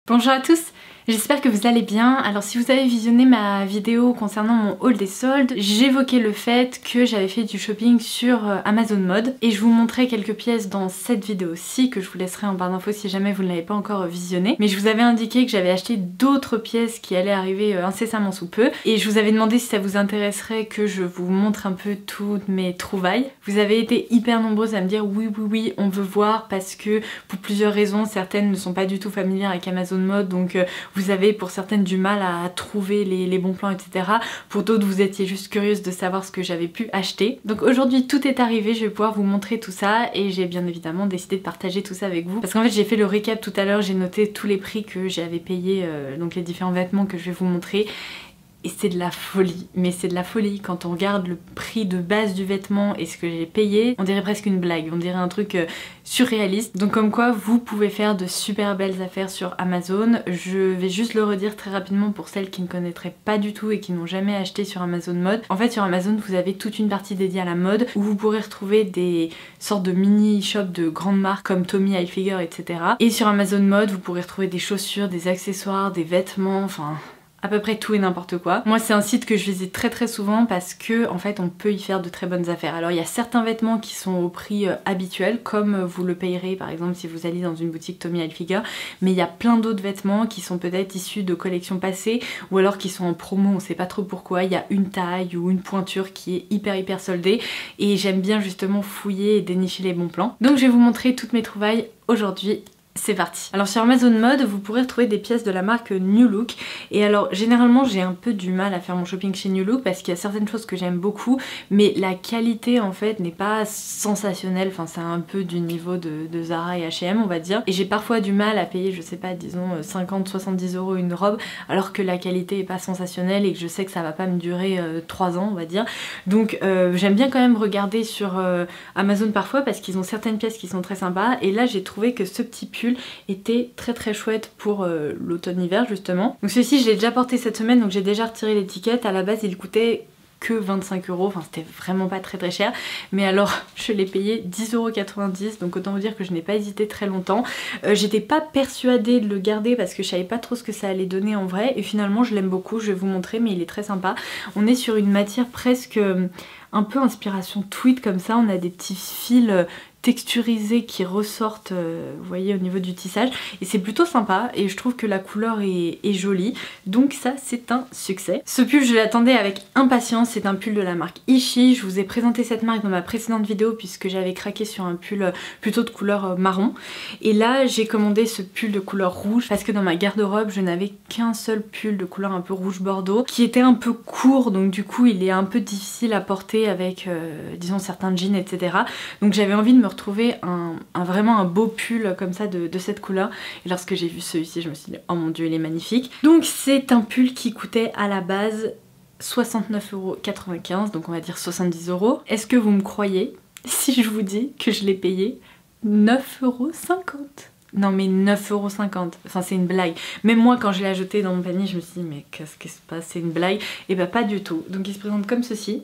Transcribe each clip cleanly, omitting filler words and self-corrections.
Bonjour à tous, j'espère que vous allez bien. Alors si vous avez visionné ma vidéo concernant mon haul des soldes, j'évoquais le fait que j'avais fait du shopping sur Amazon Mode et je vous montrais quelques pièces dans cette vidéo-ci que je vous laisserai en barre d'infos si jamais vous ne l'avez pas encore visionné. Mais je vous avais indiqué que j'avais acheté d'autres pièces qui allaient arriver incessamment sous peu et je vous avais demandé si ça vous intéresserait que je vous montre un peu toutes mes trouvailles. Vous avez été hyper nombreuses à me dire oui on veut voir parce que pour plusieurs raisons, certaines ne sont pas du tout familières avec Amazon Mode, donc vous avez pour certaines du mal à trouver les bons plans, etc. Pour d'autres vous étiez juste curieuse de savoir ce que j'avais pu acheter. Donc aujourd'hui tout est arrivé, je vais pouvoir vous montrer tout ça et j'ai bien évidemment décidé de partager tout ça avec vous. Parce qu'en fait j'ai fait le récap tout à l'heure, j'ai noté tous les prix que j'avais payés, donc les différents vêtements que je vais vous montrer. Et c'est de la folie, mais c'est de la folie quand on regarde le prix de base du vêtement et ce que j'ai payé, on dirait presque une blague, on dirait un truc surréaliste. Donc comme quoi vous pouvez faire de super belles affaires sur Amazon. Je vais juste le redire très rapidement pour celles qui ne connaîtraient pas du tout et qui n'ont jamais acheté sur Amazon Mode. En fait sur Amazon vous avez toute une partie dédiée à la mode où vous pourrez retrouver des sortes de mini shops de grandes marques comme Tommy Hilfiger, etc. Et sur Amazon Mode vous pourrez retrouver des chaussures, des accessoires, des vêtements, enfin à peu près tout et n'importe quoi. Moi c'est un site que je visite très souvent parce que en fait on peut y faire de très bonnes affaires. Alors il y a certains vêtements qui sont au prix habituel comme vous le payerez par exemple si vous allez dans une boutique Tommy Hilfiger, mais il y a plein d'autres vêtements qui sont peut-être issus de collections passées ou alors qui sont en promo, on sait pas trop pourquoi. Il y a une taille ou une pointure qui est hyper soldée et j'aime bien justement fouiller et dénicher les bons plans. Donc je vais vous montrer toutes mes trouvailles aujourd'hui. C'est parti. Alors sur Amazon Mode vous pourrez retrouver des pièces de la marque New Look et alors généralement j'ai un peu du mal à faire mon shopping chez New Look parce qu'il y a certaines choses que j'aime beaucoup mais la qualité en fait n'est pas sensationnelle, enfin c'est un peu du niveau de Zara et H&M on va dire et j'ai parfois du mal à payer je sais pas disons 50-70 € une robe alors que la qualité est pas sensationnelle et que je sais que ça va pas me durer 3 ans on va dire. Donc j'aime bien quand même regarder sur Amazon parfois parce qu'ils ont certaines pièces qui sont très sympas et là j'ai trouvé que ce petit pull était très chouette pour l'automne-hiver justement. Donc celui-ci je l'ai déjà porté cette semaine donc j'ai déjà retiré l'étiquette. À la base il coûtait que 25 €, enfin c'était vraiment pas très cher mais alors je l'ai payé 10,90 € donc autant vous dire que je n'ai pas hésité très longtemps. J'étais pas persuadée de le garder parce que je savais pas trop ce que ça allait donner en vrai et finalement je l'aime beaucoup, je vais vous montrer mais il est très sympa. On est sur une matière presque un peu inspiration tweed comme ça, on a des petits fils texturisés qui ressortent vous voyez au niveau du tissage et c'est plutôt sympa et je trouve que la couleur est jolie donc ça c'est un succès. Ce pull je l'attendais avec impatience, c'est un pull de la marque Ishi, je vous ai présenté cette marque dans ma précédente vidéo puisque j'avais craqué sur un pull plutôt de couleur marron et là j'ai commandé ce pull de couleur rouge parce que dans ma garde-robe je n'avais qu'un seul pull de couleur un peu rouge bordeaux qui était un peu court donc du coup il est un peu difficile à porter avec disons certains jeans etc. Donc j'avais envie de me retrouver vraiment un beau pull comme ça de cette couleur et lorsque j'ai vu celui-ci je me suis dit oh mon dieu il est magnifique. Donc c'est un pull qui coûtait à la base 69,95 € donc on va dire 70 €. Est-ce que vous me croyez si je vous dis que je l'ai payé 9,50 €? Non mais 9,50 €, enfin c'est une blague. Même moi quand je l'ai ajouté dans mon panier je me suis dit mais qu'est-ce qui se passe, c'est une blague? Et bah pas du tout. Donc il se présente comme ceci.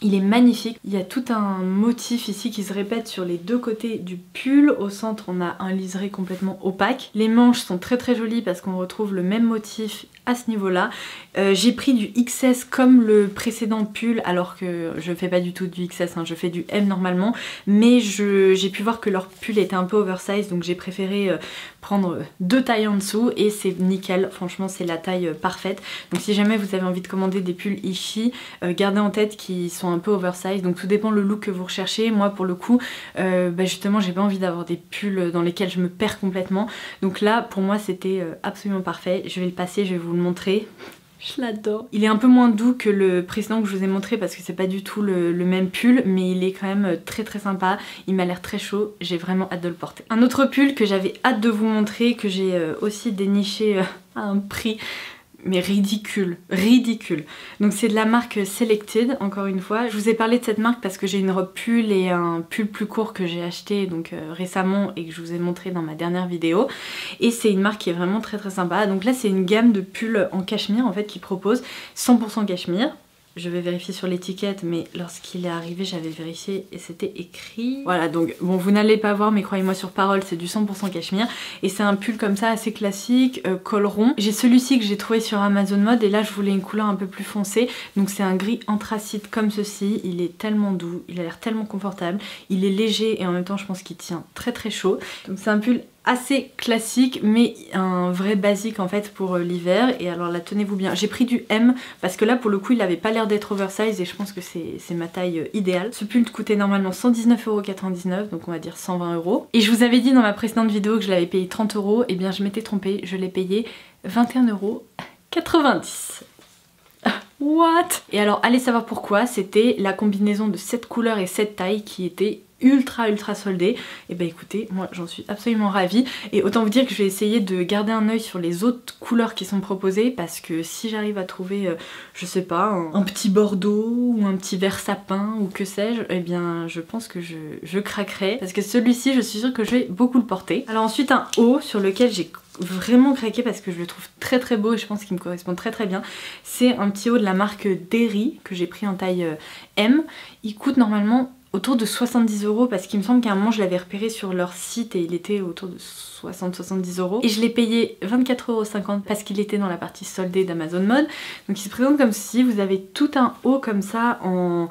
Il est magnifique, il y a tout un motif ici qui se répète sur les deux côtés du pull. Au centre on a un liseré complètement opaque. Les manches sont très jolies parce qu'on retrouve le même motif à ce niveau là. J'ai pris du XS comme le précédent pull alors que je fais pas du tout du XS, hein, je fais du M normalement. Mais j'ai pu voir que leur pull était un peu oversize donc j'ai préféré prendre 2 tailles en dessous et c'est nickel, franchement c'est la taille parfaite. Donc si jamais vous avez envie de commander des pulls Ishi, gardez en tête qu'ils sont un peu oversize donc tout dépend le look que vous recherchez. Moi pour le coup justement j'ai pas envie d'avoir des pulls dans lesquels je me perds complètement donc là pour moi c'était absolument parfait. Je vais le passer, je vais vous le montrer. Je l'adore. Il est un peu moins doux que le précédent que je vous ai montré parce que c'est pas du tout le même pull mais il est quand même très sympa. Il m'a l'air très chaud, j'ai vraiment hâte de le porter. Un autre pull que j'avais hâte de vous montrer, que j'ai aussi déniché à un prix mais ridicule. Donc c'est de la marque Selected, encore une fois. Je vous ai parlé de cette marque parce que j'ai une robe pull et un pull plus court que j'ai acheté donc récemment et que je vous ai montré dans ma dernière vidéo. Et c'est une marque qui est vraiment très sympa. Donc là c'est une gamme de pulls en cachemire en fait qui propose 100% cachemire. je vais vérifier sur l'étiquette, mais lorsqu'il est arrivé j'avais vérifié et c'était écrit. Voilà, donc bon, vous n'allez pas voir mais croyez-moi sur parole, c'est du 100% cachemire et c'est un pull comme ça assez classique, col rond. J'ai celui-ci que j'ai trouvé sur Amazon Mode et là je voulais une couleur un peu plus foncée, donc c'est un gris anthracite comme ceci. Il est tellement doux, il a l'air tellement confortable, il est léger et en même temps je pense qu'il tient très très chaud. Donc c'est un pull assez classique mais un vrai basique en fait pour l'hiver. Et alors là, tenez-vous bien, j'ai pris du M parce que là pour le coup il avait pas l'air d'être oversize et je pense que c'est ma taille idéale. Ce pull coûtait normalement 119,99 €, donc on va dire 120 €. Et je vous avais dit dans ma précédente vidéo que je l'avais payé 30 €, et bien je m'étais trompée, je l'ai payé 21,90 €. What? Et alors allez savoir pourquoi, c'était la combinaison de cette couleur et cette taille qui était ultra soldée. Et bah écoutez, moi j'en suis absolument ravie et autant vous dire que je vais essayer de garder un œil sur les autres couleurs qui sont proposées parce que si j'arrive à trouver je sais pas, un petit bordeaux ou un petit vert sapin ou que sais-je, et bien je pense que je craquerai parce que celui-ci je suis sûre que je vais beaucoup le porter. Alors ensuite un haut sur lequel j'ai vraiment craqué parce que je le trouve très beau et je pense qu'il me correspond très bien. C'est un petit haut de la marque Derry que j'ai pris en taille M. Il coûte normalement autour de 70 € parce qu'il me semble qu'à un moment je l'avais repéré sur leur site et il était autour de 60-70 €. Et je l'ai payé 24,50 € parce qu'il était dans la partie soldée d'Amazon Mode. Donc il se présente comme si vous avez tout un haut comme ça en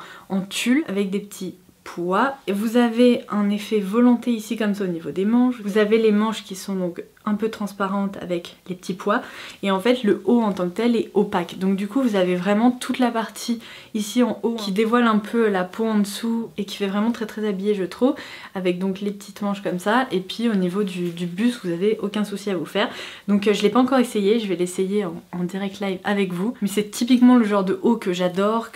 tulle avec des petits pois. Et vous avez un effet volonté ici comme ça au niveau des manches. Vous avez les manches qui sont donc un peu transparentes avec les petits pois et en fait le haut en tant que tel est opaque, donc du coup vous avez vraiment toute la partie ici en haut qui dévoile un peu la peau en dessous et qui fait vraiment très habillé je trouve, avec donc les petites manches comme ça. Et puis au niveau du buste vous avez aucun souci à vous faire. Donc je l'ai pas encore essayé, je vais l'essayer en direct live avec vous, mais c'est typiquement le genre de haut que j'adore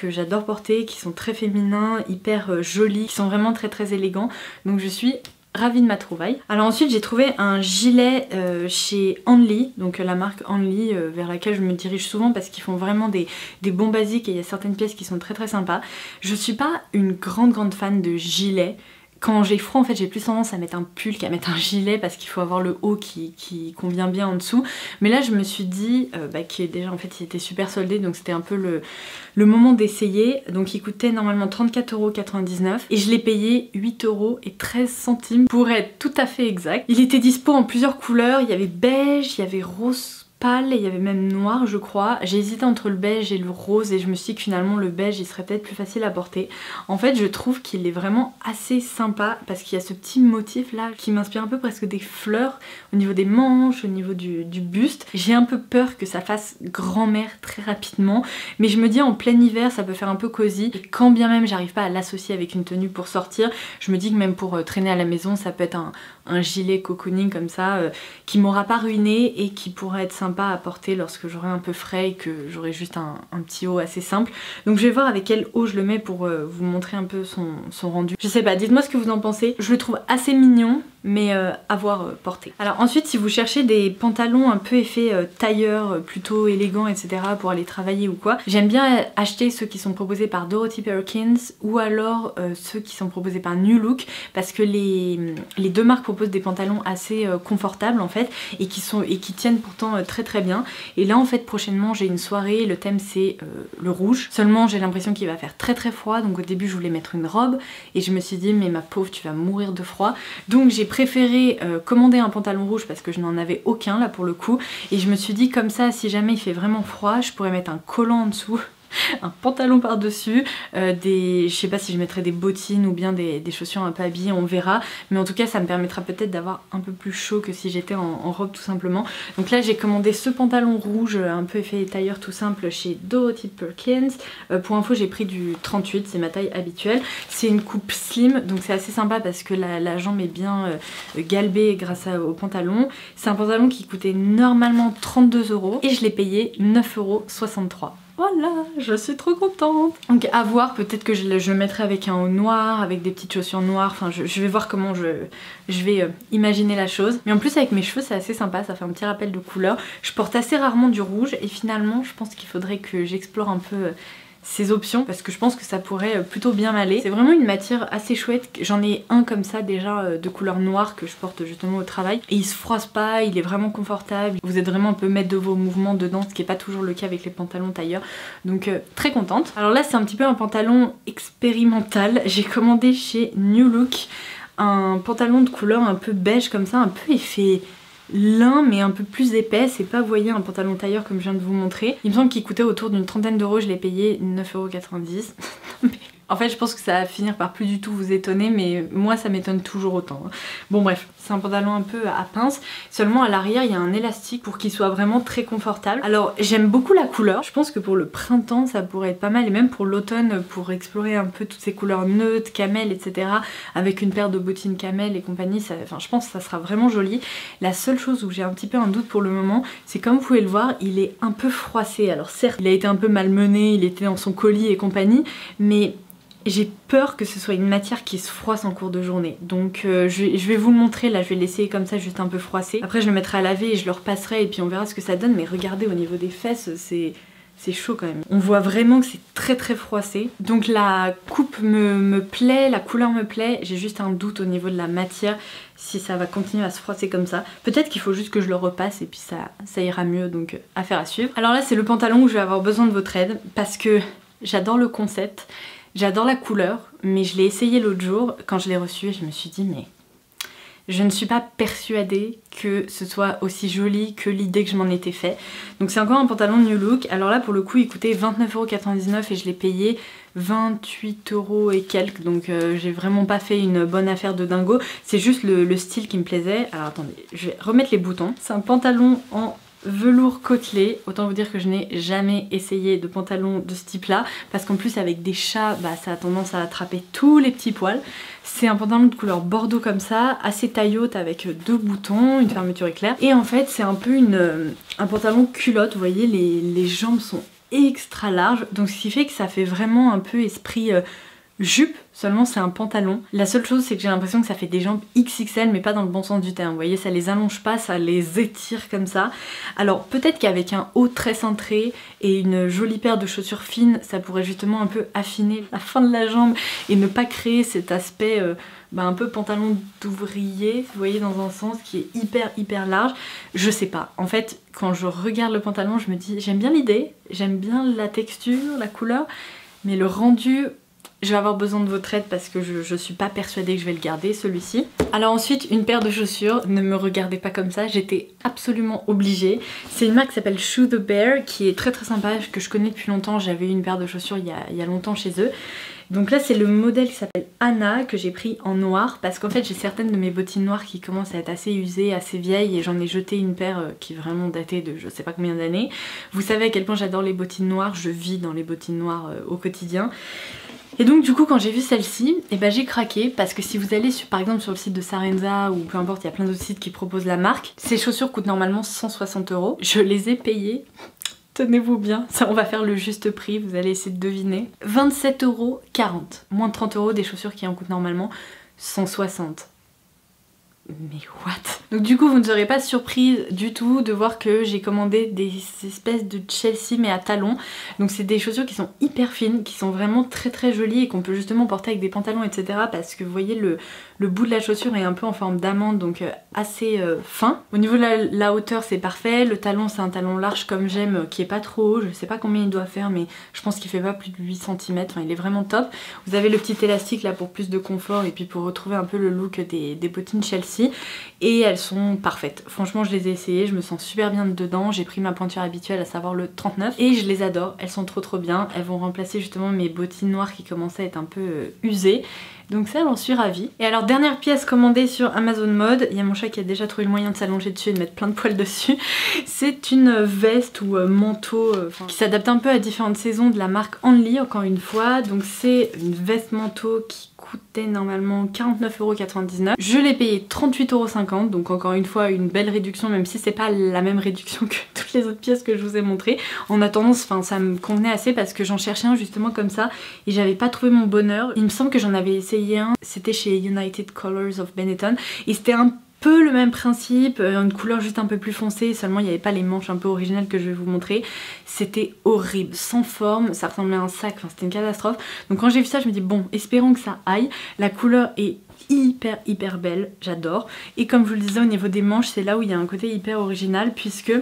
porter, qui sont très féminins, hyper jolis, qui sont vraiment très élégants, donc je suis ravie de ma trouvaille. Alors ensuite j'ai trouvé un gilet chez Only, donc la marque Only vers laquelle je me dirige souvent parce qu'ils font vraiment des bons basiques et il y a certaines pièces qui sont très sympas. Je suis pas une grande fan de gilets. Quand j'ai froid en fait j'ai plus tendance à mettre un pull qu'à mettre un gilet parce qu'il faut avoir le haut qui convient bien en dessous. Mais là je me suis dit qu'il déjà en fait il était super soldé, donc c'était un peu le moment d'essayer. Donc il coûtait normalement 34,99 € et je l'ai payé 8,13 € pour être tout à fait exact. Il était dispo en plusieurs couleurs, il y avait beige, il y avait rose pâle et il y avait même noir je crois. J'ai hésité entre le beige et le rose et je me suis dit que finalement le beige il serait peut-être plus facile à porter. En fait je trouve qu'il est vraiment assez sympa parce qu'il y a ce petit motif là qui m'inspire un peu presque des fleurs au niveau des manches, au niveau du buste. J'ai un peu peur que ça fasse grand-mère très rapidement, mais je me dis en plein hiver ça peut faire un peu cosy et quand bien même j'arrive pas à l'associer avec une tenue pour sortir, je me dis que même pour traîner à la maison ça peut être un gilet cocooning comme ça qui m'aura pas ruiné et qui pourrait être sympa à porter lorsque j'aurai un peu frais et que j'aurai juste un petit haut assez simple. Donc je vais voir avec quel haut je le mets pour vous montrer un peu son rendu. Je sais pas, dites-moi ce que vous en pensez. Je le trouve assez mignon mais à voir porter. Alors ensuite si vous cherchez des pantalons un peu effet tailleur, plutôt élégant etc. pour aller travailler ou quoi, j'aime bien acheter ceux qui sont proposés par Dorothy Perkins ou alors ceux qui sont proposés par New Look parce que les deux marques proposent des pantalons assez confortables en fait et qui tiennent pourtant très bien. Et là en fait prochainement j'ai une soirée, le thème c'est le rouge. Seulement j'ai l'impression qu'il va faire très froid, donc au début je voulais mettre une robe et je me suis dit mais ma pauvre tu vas mourir de froid. Donc j'ai préféré commander un pantalon rouge parce que je n'en avais aucun là pour le coup. Et je me suis dit comme ça si jamais il fait vraiment froid je pourrais mettre un collant en dessous un pantalon par dessus, je sais pas si je mettrai des bottines ou bien des chaussures un peu habillées, on verra, mais en tout cas ça me permettra peut-être d'avoir un peu plus chaud que si j'étais en robe tout simplement. Donc là j'ai commandé ce pantalon rouge un peu effet tailleur tout simple chez Dorothy Perkins. Pour info j'ai pris du 38, c'est ma taille habituelle. C'est une coupe slim donc c'est assez sympa parce que la jambe est bien galbée grâce au pantalon. C'est un pantalon qui coûtait normalement 32 € et je l'ai payé 9,63 €. Voilà, je suis trop contente. Donc à voir, peut-être que je le mettrai avec un haut noir, avec des petites chaussures noires, enfin je vais voir comment je vais imaginer la chose. Mais en plus avec mes cheveux c'est assez sympa, ça fait un petit rappel de couleur. Je porte assez rarement du rouge et finalement je pense qu'il faudrait que j'explore un peu ces options parce que je pense que ça pourrait plutôt bien m'aller. C'est vraiment une matière assez chouette, j'en ai un comme ça déjà de couleur noire que je porte justement au travail et il se froisse pas, il est vraiment confortable, vous êtes vraiment un peu maître de vos mouvements dedans, ce qui est pas toujours le cas avec les pantalons tailleurs, donc très contente. Alors là c'est un petit peu un pantalon expérimental, j'ai commandé chez New Look un pantalon de couleur un peu beige comme ça, un peu effet lin mais un peu plus épais, c'est pas, vous voyez, un pantalon tailleur comme je viens de vous montrer. Il me semble qu'il coûtait autour d'une trentaine d'euros, je l'ai payé 9,90 €. En fait je pense que ça va finir par plus du tout vous étonner, mais moi ça m'étonne toujours autant. Bon bref, c'est un pantalon un peu à pince, seulement à l'arrière il y a un élastique pour qu'il soit vraiment très confortable. Alors j'aime beaucoup la couleur, je pense que pour le printemps ça pourrait être pas mal, et même pour l'automne, pour explorer un peu toutes ces couleurs neutres, camel, etc. avec une paire de bottines camel et compagnie, ça, enfin, je pense que ça sera vraiment joli. La seule chose où j'ai un petit peu un doute pour le moment, c'est comme vous pouvez le voir, il est un peu froissé. Alors certes il a été un peu malmené, il était dans son colis et compagnie, mais j'ai peur que ce soit une matière qui se froisse en cours de journée. Donc je vais vous le montrer, là je vais l'essayer comme ça juste un peu froissé. Après je le mettrai à laver et je le repasserai et puis on verra ce que ça donne. Mais regardez au niveau des fesses, c'est chaud quand même. On voit vraiment que c'est très très froissé. Donc la coupe me plaît, la couleur me plaît. J'ai juste un doute au niveau de la matière, si ça va continuer à se froisser comme ça. Peut-être qu'il faut juste que je le repasse et puis ça ira mieux, donc affaire à suivre. Alors là c'est le pantalon où je vais avoir besoin de votre aide parce que j'adore le concept. J'adore la couleur, mais je l'ai essayé l'autre jour quand je l'ai reçu et je me suis dit mais je ne suis pas persuadée que ce soit aussi joli que l'idée que je m'en étais fait. Donc c'est encore un pantalon New Look. Alors là pour le coup il coûtait 29,99 € et je l'ai payé 28 € et quelques. Donc j'ai vraiment pas fait une bonne affaire de dingo. C'est juste le style qui me plaisait. Alors attendez, je vais remettre les boutons. C'est un pantalon en velours côtelé, autant vous dire que je n'ai jamais essayé de pantalon de ce type là parce qu'en plus avec des chats bah, ça a tendance à attraper tous les petits poils. C'est un pantalon de couleur bordeaux comme ça, assez taille haute avec deux boutons, une fermeture éclair et en fait c'est un peu un pantalon culotte, vous voyez les jambes sont extra larges donc ce qui fait que ça fait vraiment un peu esprit jupe, seulement c'est un pantalon. La seule chose c'est que j'ai l'impression que ça fait des jambes XXL mais pas dans le bon sens du terme, vous voyez ça les allonge pas, ça les étire comme ça. Alors peut-être qu'avec un haut très cintré et une jolie paire de chaussures fines ça pourrait justement un peu affiner la fin de la jambe et ne pas créer cet aspect un peu pantalon d'ouvrier, vous voyez, dans un sens qui est hyper large. Je sais pas, en fait quand je regarde le pantalon je me dis j'aime bien l'idée, j'aime bien la texture, la couleur, mais le rendu, je vais avoir besoin de votre aide parce que je suis pas persuadée que je vais le garder celui-ci. Alors ensuite une paire de chaussures, ne me regardez pas comme ça, j'étais absolument obligée. C'est une marque qui s'appelle Shoe the Bear qui est très sympa, que je connais depuis longtemps, j'avais eu une paire de chaussures il y a longtemps chez eux. Donc là c'est le modèle qui s'appelle Anna que j'ai pris en noir parce qu'en fait j'ai certaines de mes bottines noires qui commencent à être assez usées, assez vieilles et j'en ai jeté une paire qui est vraiment datée de je sais pas combien d'années. Vous savez à quel point j'adore les bottines noires, je vis dans les bottines noires au quotidien. Et donc du coup quand j'ai vu celle-ci, j'ai craqué parce que si vous allez par exemple sur le site de Sarenza ou peu importe, il y a plein d'autres sites qui proposent la marque, ces chaussures coûtent normalement 160 €. Je les ai payées, tenez-vous bien, ça on va faire le juste prix, vous allez essayer de deviner, 27,40 €, moins de 30 € des chaussures qui en coûtent normalement 160. Mais what? Donc du coup vous ne serez pas surprise du tout de voir que j'ai commandé des espèces de Chelsea mais à talons. Donc c'est des chaussures qui sont hyper fines, qui sont vraiment très jolies et qu'on peut justement porter avec des pantalons etc. Parce que vous voyez le bout de la chaussure est un peu en forme d'amande, donc assez fin. Au niveau de la hauteur c'est parfait, le talon c'est un talon large comme j'aime qui est pas trop haut, je sais pas combien il doit faire mais je pense qu'il fait pas plus de 8 cm, enfin il est vraiment top. Vous avez le petit élastique là pour plus de confort et puis pour retrouver un peu le look des bottines Chelsea. Et elles sont parfaites. Franchement je les ai essayées, je me sens super bien dedans, j'ai pris ma pointure habituelle à savoir le 39 et je les adore, elles sont trop bien, elles vont remplacer justement mes bottines noires qui commençaient à être un peu usées. Donc ça j'en suis ravie. Et alors dernière pièce commandée sur Amazon Mode, il y a mon chat qui a déjà trouvé le moyen de s'allonger dessus et de mettre plein de poils dessus. C'est une veste ou manteau qui s'adapte un peu à différentes saisons de la marque Only encore une fois. Donc c'est une veste manteau qui coûtait normalement 49,99 €. Je l'ai payé 38,50 €, donc encore une fois une belle réduction même si c'est pas la même réduction que toutes les autres pièces que je vous ai montrées. En attendant, ça me convenait assez parce que j'en cherchais un justement comme ça et j'avais pas trouvé mon bonheur. Il me semble que j'en avais essayé un, c'était chez United Colors of Benetton et c'était un peu le même principe, une couleur juste un peu plus foncée, seulement il n'y avait pas les manches un peu originales que je vais vous montrer. C'était horrible, sans forme, ça ressemblait à un sac, enfin c'était une catastrophe. Donc quand j'ai vu ça, je me dis bon, espérons que ça aille. La couleur est hyper belle, j'adore. Et comme je vous le disais, au niveau des manches, c'est là où il y a un côté hyper original, puisque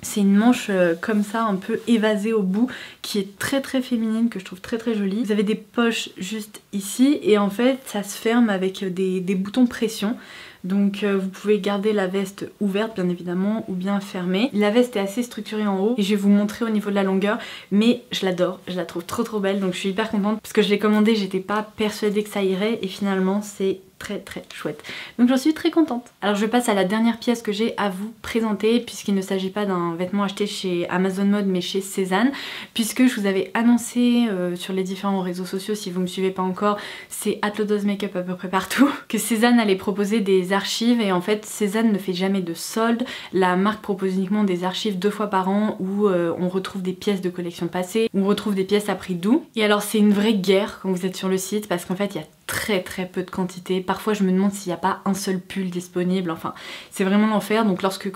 c'est une manche comme ça, un peu évasée au bout, qui est très féminine, que je trouve très jolie. Vous avez des poches juste ici, et en fait ça se ferme avec des boutons pression. Donc vous pouvez garder la veste ouverte bien évidemment ou bien fermée. La veste est assez structurée en haut et je vais vous montrer au niveau de la longueur, mais je l'adore, je la trouve trop belle, donc je suis hyper contente parce que je l'ai commandée, j'étais pas persuadée que ça irait et finalement c'est très chouette. Donc j'en suis très contente. Alors je passe à la dernière pièce que j'ai à vous présenter, puisqu'il ne s'agit pas d'un vêtement acheté chez Amazon Mode mais chez Cézanne, puisque je vous avais annoncé sur les différents réseaux sociaux, si vous me suivez pas encore, c'est @lodos Makeup à peu près partout, que Cézanne allait proposer des archives, et en fait Cézanne ne fait jamais de solde. La marque propose uniquement des archives 2 fois par an où on retrouve des pièces de collection passées, on retrouve des pièces à prix doux. Et alors c'est une vraie guerre quand vous êtes sur le site, parce qu'en fait il y a très peu de quantité. Parfois je me demande s'il n'y a pas un seul pull disponible, enfin c'est vraiment l'enfer. Donc lorsque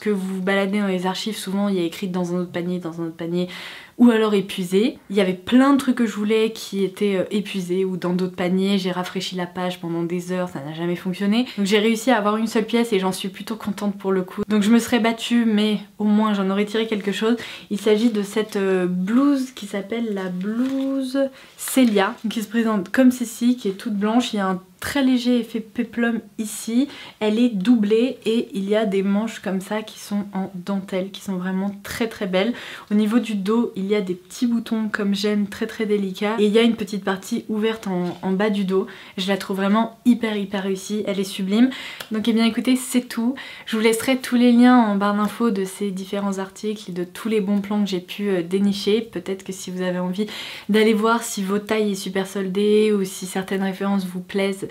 vous baladez dans les archives, souvent il y a écrit dans un autre panier, ou alors épuisé. Il y avait plein de trucs que je voulais qui étaient épuisés ou dans d'autres paniers. J'ai rafraîchi la page pendant des heures, ça n'a jamais fonctionné. Donc j'ai réussi à avoir une seule pièce et j'en suis plutôt contente pour le coup. Donc je me serais battue, mais au moins j'en aurais tiré quelque chose. Il s'agit de cette blouse qui s'appelle la blouse Celia, qui se présente comme ceci, qui est toute blanche. Il y a un très léger effet péplum ici, elle est doublée et il y a des manches comme ça qui sont en dentelle, qui sont vraiment très belles. Au niveau du dos, il y a des petits boutons comme j'aime, très délicats, et il y a une petite partie ouverte en bas du dos. Je la trouve vraiment hyper réussie, elle est sublime. Donc eh bien écoutez, c'est tout. Je vous laisserai tous les liens en barre d'infos de ces différents articles et de tous les bons plans que j'ai pu dénicher. Peut-être que si vous avez envie d'aller voir si votre taille est super soldée ou si certaines références vous plaisent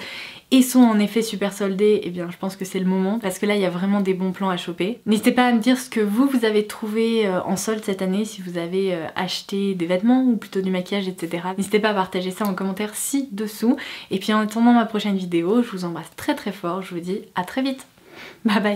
et sont en effet super soldées, et bien je pense que c'est le moment, parce que là il y a vraiment des bons plans à choper. N'hésitez pas à me dire ce que vous avez trouvé en solde cette année, si vous avez acheté des vêtements ou plutôt du maquillage, etc. N'hésitez pas à partager ça en commentaire ci-dessous. Et puis en attendant ma prochaine vidéo, je vous embrasse très fort, je vous dis à très vite. Bye bye.